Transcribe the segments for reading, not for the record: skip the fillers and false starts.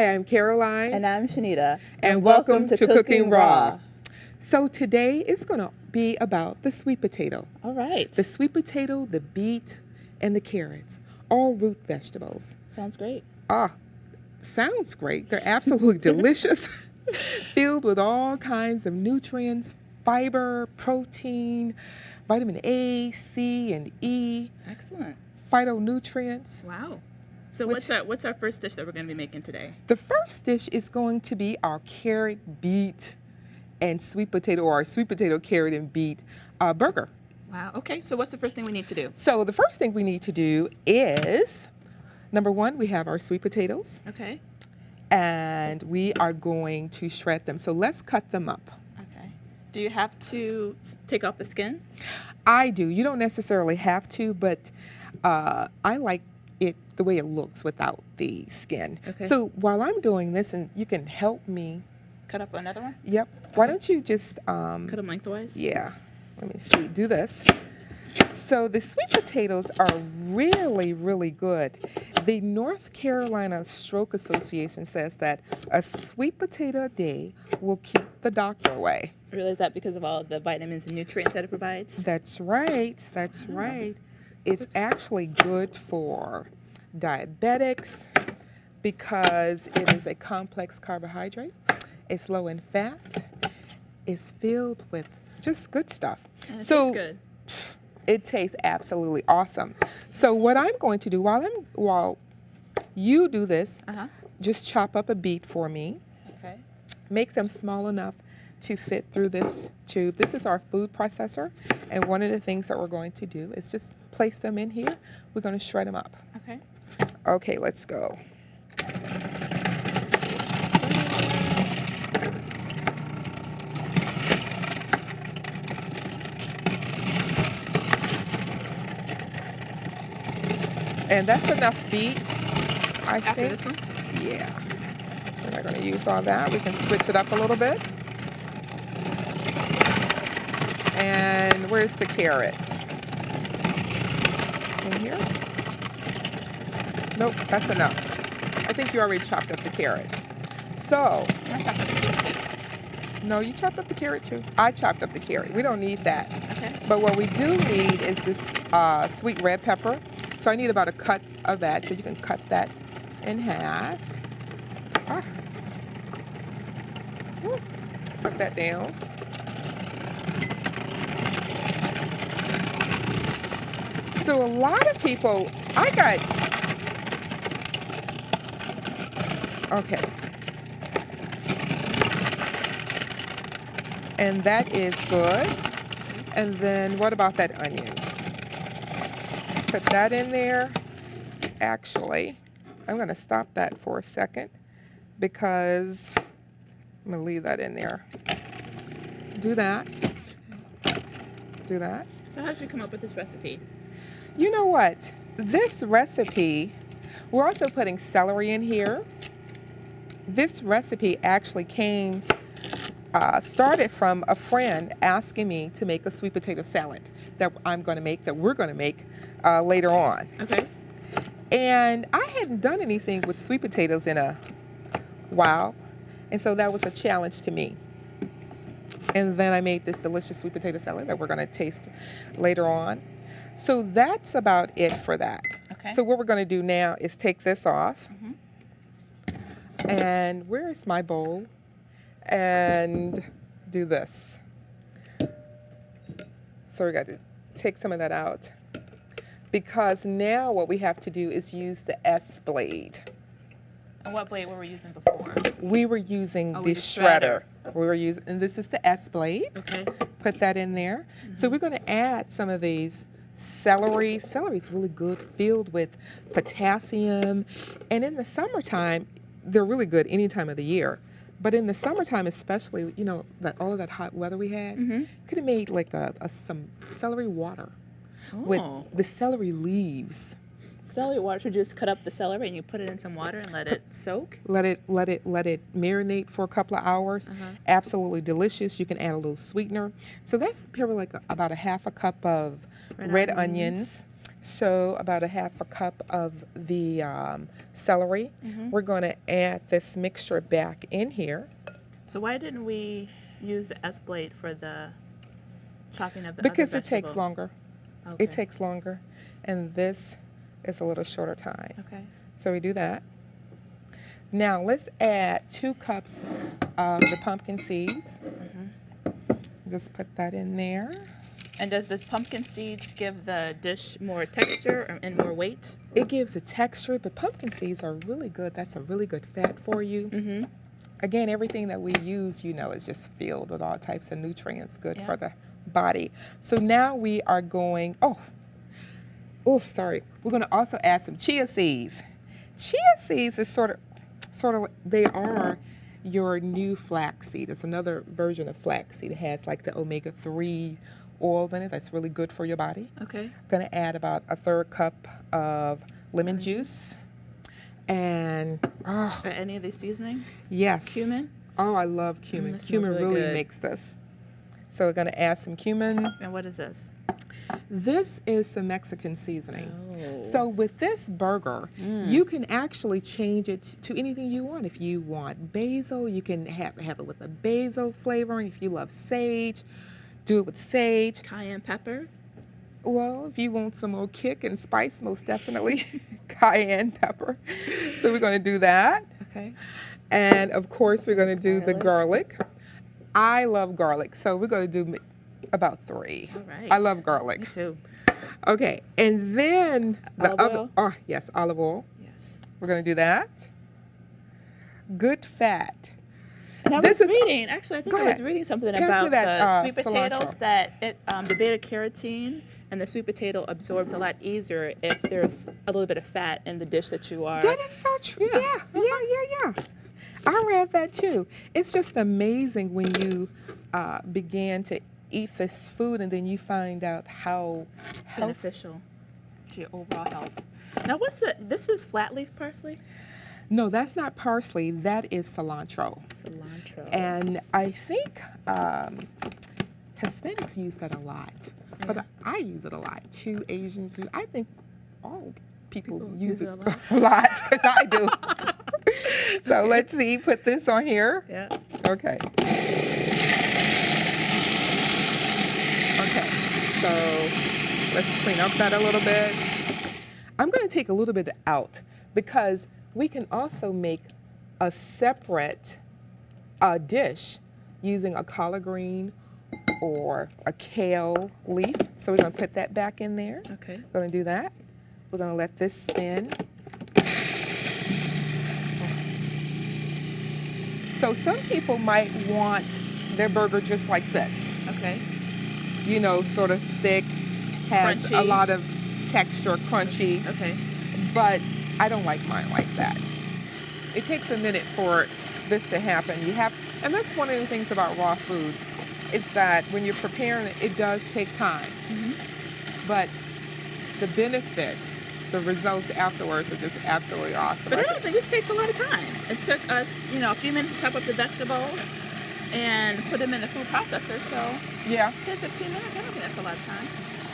Hi, I'm Caroline. And I'm Shanita. And welcome to Cooking Raw. So today is going to be about the sweet potato. All right. The sweet potato, the beet, and the carrots, all root vegetables. Sounds great. Sounds great. They're absolutely delicious, filled with all kinds of nutrients, fiber, protein, vitamin A, C, and E. Excellent. Phytonutrients. Wow. So what's our first dish that we're going to be making today? The first dish is going to be our carrot, beet, and sweet potato, or our sweet potato, carrot, and beet burger. Wow. Okay. So what's the first thing we need to do? So the first thing we need to do is, number one, we have our sweet potatoes. Okay. And we are going to shred them. So let's cut them up. Okay. Do you have to take off the skin? I do. You don't necessarily have to, but I like it the way it looks without the skin. Okay. So while I'm doing this, and you can help me. Cut up another one? Yep. Why don't you just... cut them lengthwise? Yeah. Let me see. Do this. So the sweet potatoes are really, really good. The North Carolina Stroke Association says that a sweet potato a day will keep the doctor away. Really, is that because of all the vitamins and nutrients that it provides? That's right. That's right. It's actually good for diabetics because it is a complex carbohydrate. It's low in fat. It's filled with just good stuff. And it So tastes good. it tastes absolutely awesome. So what I'm going to do while you do this, just chop up a beet for me. Okay. Make them small enough to fit through this tube. This is our food processor, and one of the things that we're going to do is just place them in here. We're going to shred them up. Okay. Okay, let's go. And that's enough beet, I think. After this one? Yeah. We're not going to use all that. We can switch it up a little bit. And where's the carrot? In here? Nope, that's enough. I think you already chopped up the carrot. So, I chopped up the potatoes. no, you chopped up the carrot too. I chopped up the carrot. We don't need that. Okay. But what we do need is this sweet red pepper. So I need about a cut of that. So you can cut that in half. Put that down. So a lot of people, okay. And that is good. And then what about that onion? Put that in there. Actually, I'm going to stop that for a second because I'm going to leave that in there. Do that. Do that. So how did you come up with this recipe? You know what? This recipe, we're also putting celery in here. This recipe actually started from a friend asking me to make a sweet potato salad that we're going to make later on. Okay. And I hadn't done anything with sweet potatoes in a while, and so that was a challenge to me. And then I made this delicious sweet potato salad that we're going to taste later on. So that's about it for that. Okay. So what we're going to do now is take this off. And where is my bowl? And do this. So we got to take some of that out. Because now what we have to do is use the S blade. And what blade were we using before? We were using the the shredder. And this is the S blade. Okay. Put that in there. So we're going to add some of these celery. Celery is really good, filled with potassium. And in the summertime, they're really good any time of the year. But in the summertime especially, you know, all of that hot weather we had, could have made like some celery water with the celery leaves. Celery water, should you just cut up the celery and you put it in some water and let it soak? Let it marinate for a couple of hours. Absolutely delicious. You can add a little sweetener. So that's probably like about a half a cup of red onions. So about a half a cup of the celery. Mm-hmm. We're going to add this mixture back in here So why didn't we use the S blade for the chopping of the because other it takes vegetable? longer. Okay. It takes longer, and this is a little shorter time. Okay. So we do that. Now let's add 2 cups of the pumpkin seeds. Mm-hmm. Just put that in there. And does the pumpkin seeds give the dish more texture and more weight? It gives a texture, but pumpkin seeds are really good. That's a really good fat for you. Mm-hmm. Again, everything that we use, is just filled with all types of nutrients, good Yeah. for the body. So now we are going, sorry. We're going to also add some chia seeds. Chia seeds is sort of, they are your new flaxseed. It's another version of flaxseed. It has like the omega-3 oils in it. That's really good for your body. Okay. I'm going to add about a 1/3 cup of lemon juice. And, Are any of these seasoning? yes. Cumin? Oh, I love cumin. That smells Cumin really really good. makes this. So we're going to add some cumin. And what is this? This is some Mexican seasoning. Oh. So with this burger, you can actually change it to anything you want. If you want basil, you can have it with a basil flavoring. If you love sage, do it with sage. Cayenne pepper? Well, if you want some more kick and spice, most definitely cayenne pepper. So we're going to do that. Okay. And of course, we're going to do the garlic. I love garlic, so we're going to do about 3. All right. I love Me garlic. too. Okay, and then the Olive other. oil? Oh, yes, olive oil. Yes. We're going to do that. Good fat. And I This was is- reading, actually, I think Go I was ahead. reading something Pass me about that, the sweet potatoes, cilantro. that the beta carotene and the sweet potato absorbs a lot easier if there's a little bit of fat in the dish that you are. That is so true. Yeah. I read that too. It's just amazing when you begin to eat this food and then you find out how healthy. Beneficial to your overall health. Now, this is flat leaf parsley? No, that's not parsley. That is cilantro. Cilantro. And I think Hispanics use that a lot. But I use it a lot too. Asians use. I think all people use it a lot. a lot because I do. So let's see. Put this on here. Yeah. Okay. Okay. So let's clean up that a little bit. I'm going to take a little bit out because we can also make a separate dish using a collard green or a kale leaf. So we're going to put that back in there. Okay. We're going to do that. We're going to let this spin. So some people might want their burger just like this. Okay. Sort of thick, has a Crunchy. lot of texture, crunchy. Okay. But I don't like mine like that. It takes a minute for this to happen. And that's one of the things about raw foods. It's that when you're preparing it, it does take time. Mm-hmm. But the benefits, the results afterwards are just absolutely awesome. But I don't think this takes a lot of time. It took us, a few minutes to chop up the vegetables and put them in the food processor. So Yeah. 10, 15 minutes, I don't think that's a lot of time.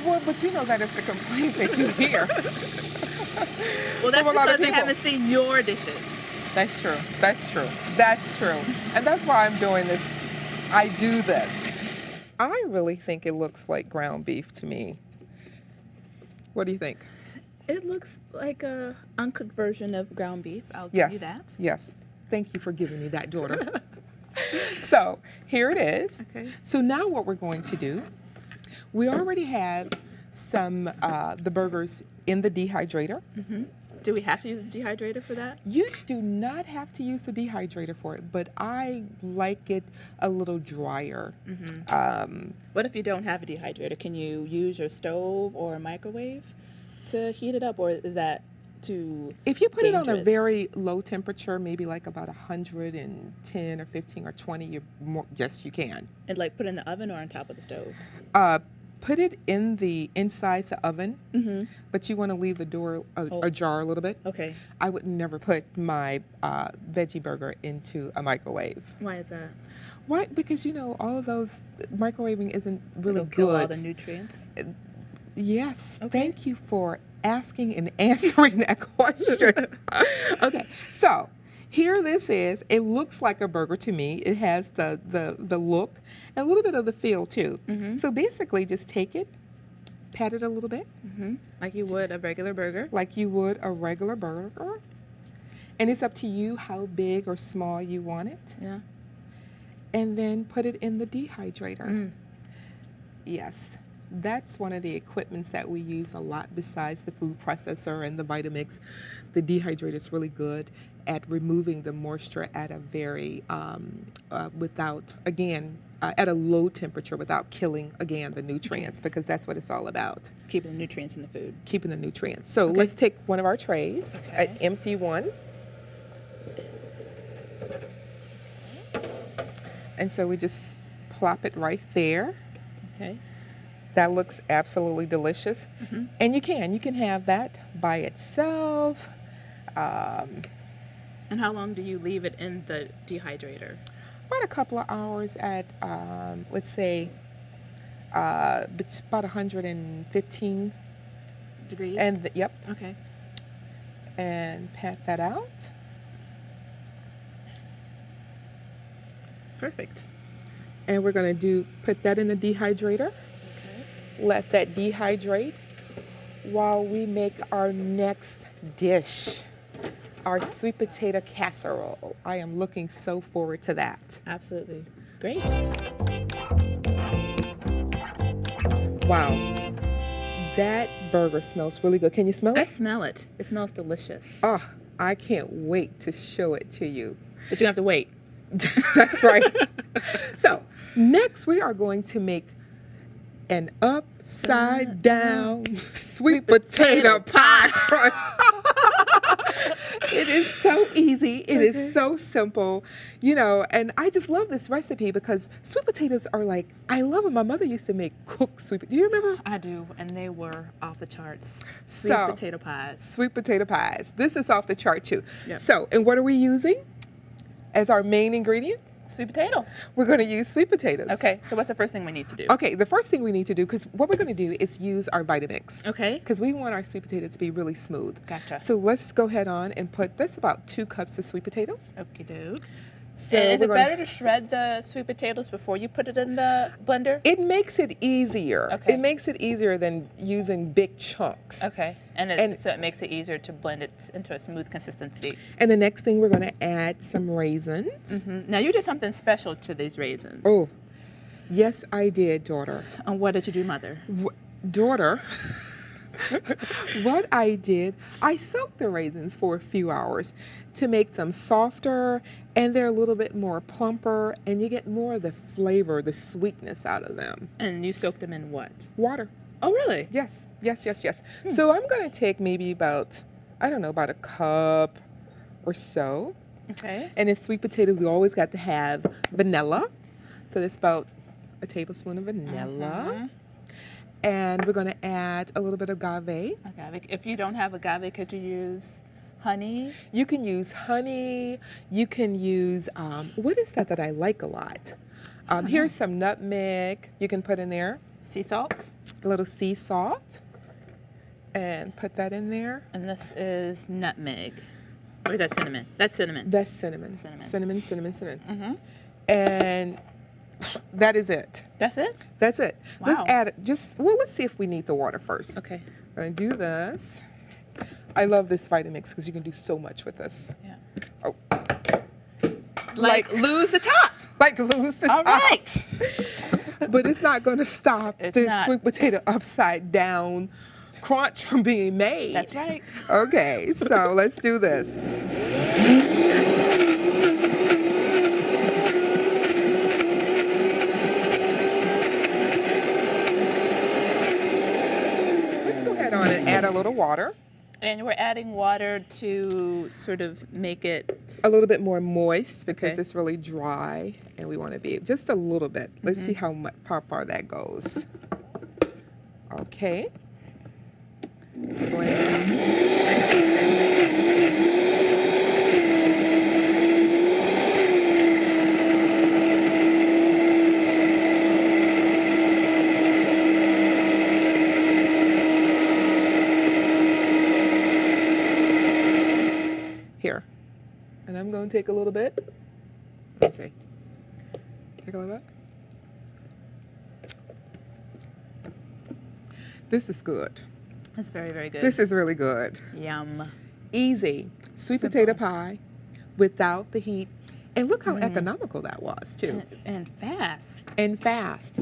Well, but that is the complaint that you hear. Well, that's From a lot of because they people. haven't seen your dishes. That's true. That's true. That's true. And that's why I'm doing this. I do this. I really think it looks like ground beef to me. What do you think? It looks like a uncooked version of ground beef. I'll Yes. give you that. Yes. Thank you for giving me that, daughter. So here it is. Okay. So now what we're going to do, we already have some the burgers in the dehydrator. Mm-hmm. Do we have to use the dehydrator for that? You do not have to use the dehydrator for it, but I like it a little drier. Mm-hmm. What if you don't have a dehydrator? Can you use your stove or a microwave to heat it up, or is that too If you put it on a dangerous? very low temperature, maybe like about 110 or 15 or 20, yes, you can. And like put it in the oven or on top of the stove? Put it inside the oven, Mm-hmm. but you want to leave the door ajar a little bit. Okay. I would never put my veggie burger into a microwave. Why is that? Why? Because all of those microwaving isn't really It'll kill all good. the nutrients. Yes, Okay. thank you for asking and answering that question. Okay, so here this is. It looks like a burger to me. It has the look and a little bit of the feel too. Mm-hmm. So basically, just take it, pat it a little bit, Mm-hmm. Like you would a regular burger. like you would a regular burger. And it's up to you how big or small you want it. Yeah. And then put it in the dehydrator. Mm. Yes, that's one of the equipments that we use a lot besides the food processor and the Vitamix. The dehydrator is really good at removing the moisture at a very, at a low temperature without killing, again, the nutrients, Yes. because that's what it's all about, Keeping the nutrients in the food. keeping the nutrients. So Okay. let's take one of our trays, Okay. an empty one. And so we just plop it right there. Okay. That looks absolutely delicious. Mm-hmm. And you can have that by itself. Um, And how long do you leave it in the dehydrator? about a couple of hours at, let's say, about 115. Degrees? And yep, Okay. and pat that out. Perfect. And we're gonna put that in the dehydrator. Okay. Let that dehydrate while we make our next dish, our sweet potato casserole. I am looking so forward to that. Absolutely. Great. Wow, that burger smells really good. Can you smell I it? smell it. It smells delicious. Oh, I can't wait to show it to you. But you have to wait. That's right. So, next we are going to make an upside down sweet potato pie crust. It is so easy. It is so simple, and I just love this recipe because sweet potatoes are like, I love them. My mother used to make cooked sweet. Do you remember? I do, and they were off the charts. Sweet So, potato pies. Sweet potato pies. This is off the chart too. Yep. So, and what are we using as our main ingredient? Sweet potatoes. We're going to use sweet potatoes. Okay, so what's the first thing we need to do? Okay, the first thing we need to do, because what we're going to do is use our Vitamix, Okay. because we want our sweet potato to be really smooth. Gotcha. So let's go ahead on and put, that's about 2 cups of sweet potatoes. Okie doke. So Is we're it gonna- better to shred the sweet potatoes before you put it in the blender? It makes it easier. Okay. It makes it easier than using big chunks. Okay. And- So it makes it easier to blend it into a smooth consistency. And the next thing, we're going to add some raisins. Now you did something special to these raisins. Oh, yes, I did, daughter. And what did you do, Mother? Daughter, what I did, I soaked the raisins for a few hours to make them softer, and they're a little bit more plumper, and you get more of the flavor, the sweetness out of them. And you soaked them in what? Water. Oh, really? Yes. So I'm going to take maybe about a cup or so. Okay. And in sweet potatoes, we always got to have vanilla. So that's about a tablespoon of vanilla. Mhm. And we're going to add a little bit of agave. Agave. If you don't have agave, could you use honey? You can use honey. You can use, what is that I like a lot? Here's some nutmeg you can put in there. Sea salt? A little sea salt. And put that in there. And this is nutmeg. Or is that cinnamon? That's cinnamon. That's cinnamon. Cinnamon. Cinnamon. Mm-hmm. And that is it. That's it? That's it. Wow. Let's add it. Let's see if we need the water first. Okay. I'm going to do this. I love this Vitamix because you can do so much with this. Yeah. Oh. Like lose the top. Like lose the All top. right. But it's not going to stop It's this not. sweet potato upside down crunch from being made. That's right. Okay, so let's do this. Let's go ahead on and add a little water. And we're adding water to sort of make it. A little bit more moist because Okay. it's really dry and we want to be just a little bit. Let's see how far that goes. Okay. Blend. And I'm going to take a little bit. Let's see. Take a little bit. This is good. It's very, very good. This is really good. Yum. Easy. Sweet Simple. potato pie without the heat. And look how economical that was, too. And fast. And fast.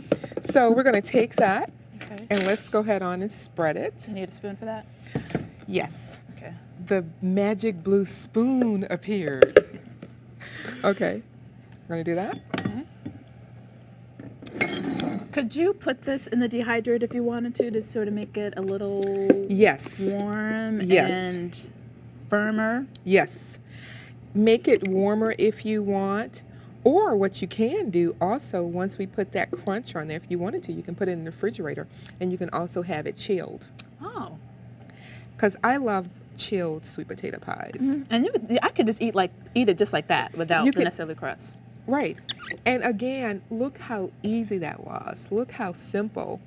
So we're going to take that Okay. and let's go ahead on and spread it. You need a spoon for that? Yes. Okay. The magic blue spoon appeared. Okay. We're going to do that. Could you put this in the dehydrator if you wanted to sort of make it a little Yes. warm Yes. and firmer? Yes. Make it warmer if you want. Or what you can do also, once we put that crunch on there, if you wanted to, you can put it in the refrigerator and you can also have it chilled. Oh. Because I love chilled sweet potato pies. And I could just eat it just like that without You the could- necessarily crust. Right. And again, look how easy that was. Look how simple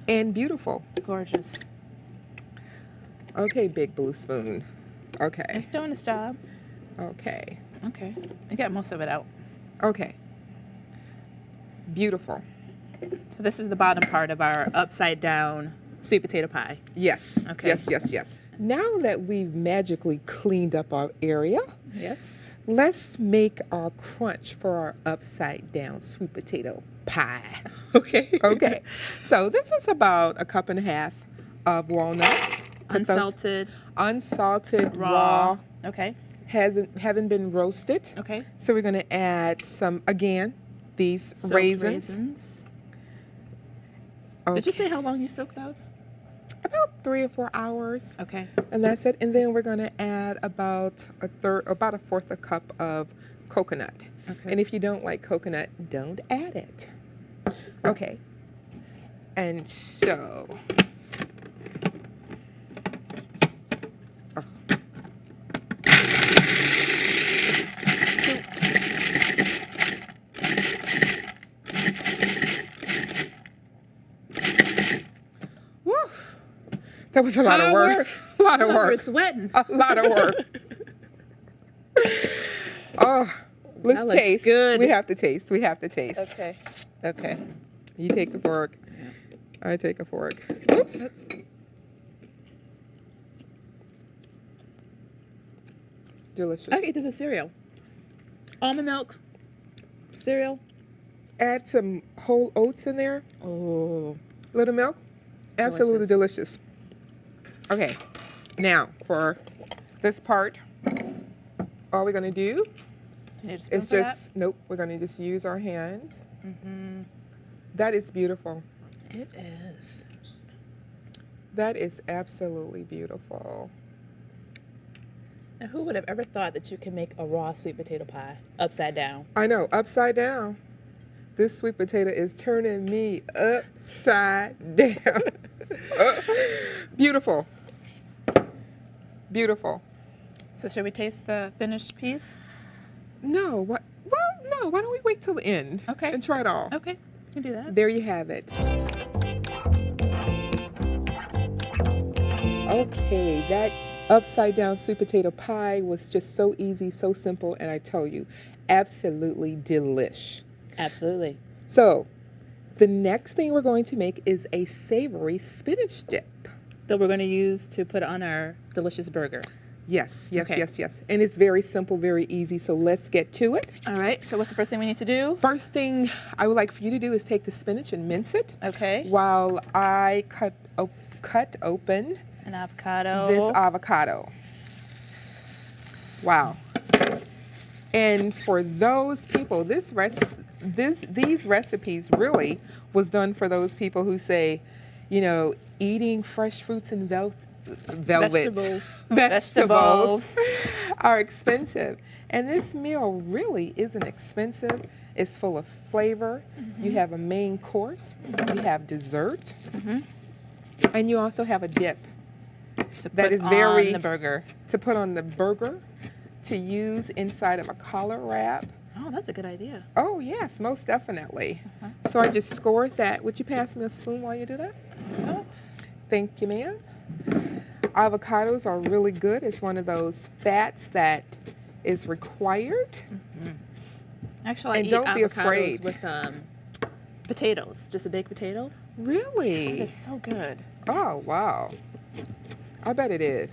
and beautiful. Gorgeous. Okay, big blue spoon. Okay. It's doing its job. Okay. Okay. I got most of it out. Okay. Beautiful. So this is the bottom part of our upside down sweet potato pie. Yes. Okay. Yes. Now that we've magically cleaned up our area, Yes. let's make our crunch for our upside down sweet potato pie. Okay. Okay. So this is about 1.5 cups of walnuts. Put those Unsalted, unsalted, raw. raw, Okay. haven't been roasted. Okay. So we're going to add some, again, these Soaked raisins. Did you Okay. say how long you soak those? About 3 or 4 hours. Okay. And that's it. And then we're going to add about a fourth a cup of coconut. Okay. And if you don't like coconut, don't add it. Okay. And so. Oh. Woo. That was a lot of work. A lot of We're work. sweating. A lot of work. Oh, let's That looks taste. good. We have to taste. We have to taste. Okay. Okay. You take the fork. I take a fork. Oops. Oops. Delicious. Okay, this is cereal. Almond milk. Cereal. Add some whole oats in there. Oh. Little milk. Absolutely Delicious. delicious. Okay. Now for this part, all we're gonna do You need a spoon is for just nope. We're gonna just use our hands. that? Mm-hmm. That is beautiful. It is. That is absolutely beautiful. Now, who would have ever thought that you can make a raw sweet potato pie upside down? I know, upside down. This sweet potato is turning me upside down. Beautiful. Beautiful. So should we taste the finished piece? No, what? Well, no, why don't we wait till the end Okay. and try it all? Okay, you can do that. There you have it. Okay, that upside down sweet potato pie was just so easy, so simple, and I tell you, absolutely delish. Absolutely. So, the next thing we're going to make is a savory spinach dip. That we're going to use to put on our delicious burger. Yes, yes, Okay. yes, yes. And it's very simple, very easy, so let's get to it. All right, so what's the first thing we need to do? First thing I would like for you to do is take the spinach and mince it Okay. while I cut open An avocado. this avocado. Wow. And for those people, these recipes really was done for those people who say, you know, eating fresh fruits and Vegetables. vegetables are expensive. And this meal really isn't expensive. It's full of flavor. You have a main course. You have dessert. Mhm. And you also have a dip To that put is very on the burger. to put on the burger, to use inside of a collar wrap. Oh, that's a good idea. Oh yes, most definitely. So I just scored that. Would you pass me a spoon while you do that? Oh. Thank you, ma'am. Avocados are really good. It's one of those fats that is required. Actually, I And eat don't be avocados afraid. with potatoes, just a baked potato. Really? It's so good. Oh, wow. I bet it is.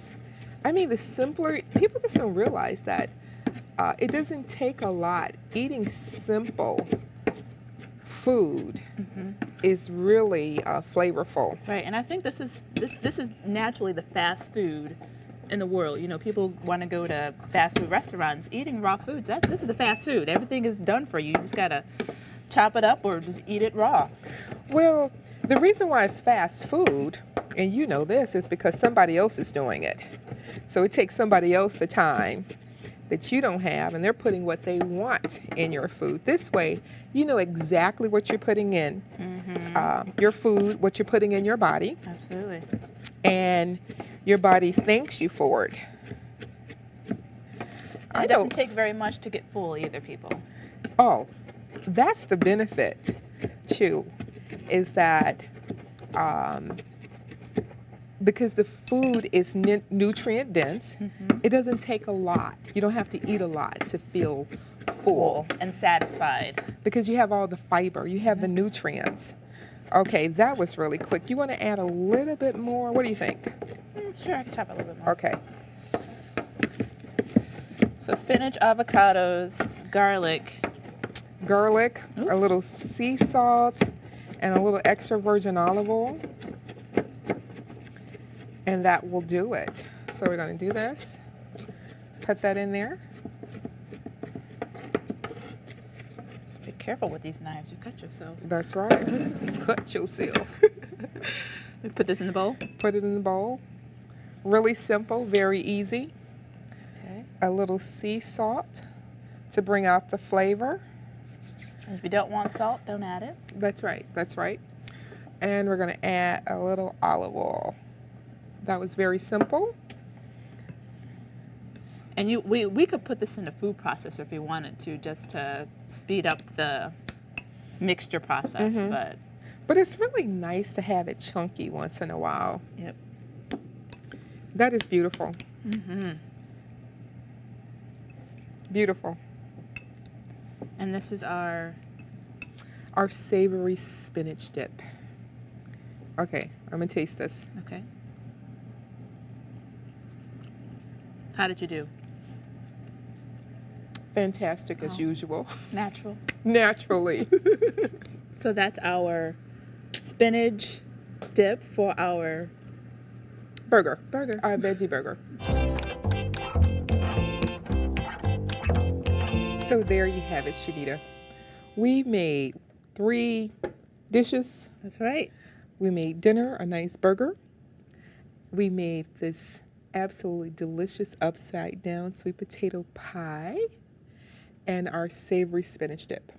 I mean, the simpler, people just don't realize that it doesn't take a lot. Eating simple food is really flavorful. Right, and I think this is naturally the fast food in the world. You know, people want to go to fast food restaurants. Eating raw foods, this is the fast food. Everything is done for you. You just gotta chop it up or just eat it raw. Well, the reason why it's fast food, and you know this, is because somebody else is doing it. So it takes somebody else the time that you don't have, and they're putting what they want in your food. This way, you know exactly what you're putting in your food, what you're putting in your body, Absolutely. and your body thanks you for it. And it doesn't take very much to get full either, people. Oh, that's the benefit too, is that because the food is nutrient dense, it doesn't take a lot. You don't have to eat a lot to feel full And satisfied. because you have all the fiber, you have the nutrients. Okay, that was really quick. You want to add a little bit more? What do you think? Sure, I can chop a little bit more. Okay. So spinach, avocados, garlic. Garlic, a little sea salt, and a little extra virgin olive oil. And that will do it. So we're going to do this. Put that in there. Be careful with these knives. You cut yourself. That's right. Cut yourself. We put this in the bowl. Put it in the bowl. Really simple, very easy. Okay. A little sea salt to bring out the flavor. And if you don't want salt, don't add it. That's right. That's right. And we're going to add a little olive oil. That was very simple. And we could put this in a food processor if we wanted to, just to speed up the mixture process. But it's really nice to have it chunky once in a while. Yep. That is beautiful. Beautiful. And this is our savory spinach dip. Okay, I'm gonna taste this. Okay. How did you do? Fantastic as usual. Natural. Naturally. So that's our spinach dip for our Burger. Our veggie burger. So there you have it, Shanita. We made 3 dishes. That's right. We made dinner, a nice burger. We made this absolutely delicious upside down sweet potato pie and our savory spinach dip.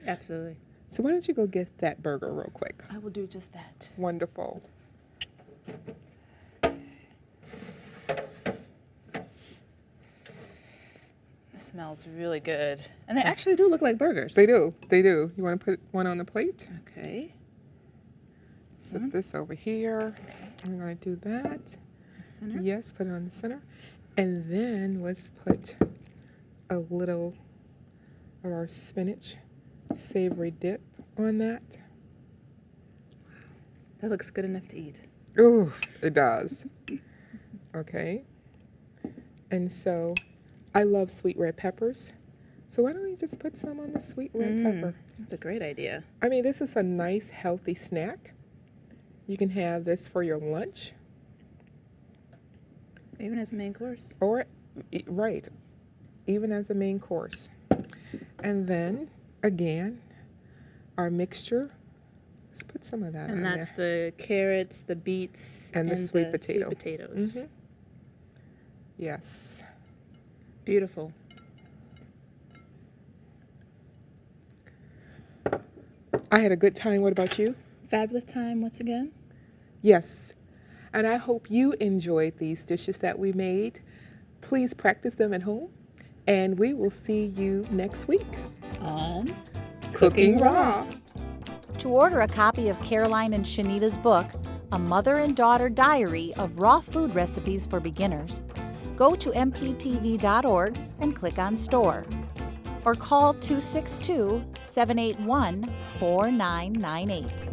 Absolutely. So why don't you go get that burger real quick? I will do just that. Wonderful. It smells really good. And they actually do look like burgers. They do. They do. You want to put one on the plate? Okay. Put this over here. I'm going to do that. Center. Yes, put it on the center. And then let's put a little of our spinach savory dip on that. That looks good enough to eat. Ooh, it does. Okay. And so I love sweet red peppers. So why don't we just put some on the sweet red pepper? That's a great idea. I mean, this is a nice, healthy snack. You can have this for your lunch. Even as a main course. Or, right, even as a main course. And then, again, our mixture. Let's put some of that on there. And that's the carrots, the beets, And the sweet potato. Sweet potatoes. Yes. Beautiful. I had a good time. What about you? Fabulous time once again. Yes. And I hope you enjoyed these dishes that we made. Please practice them at home. And we will see you next week On Cooking Raw. To order a copy of Caroline and Shanita's book, a mother and daughter diary of raw food recipes for beginners, go to mptv.org and click on Store. Or call 262-781-4998.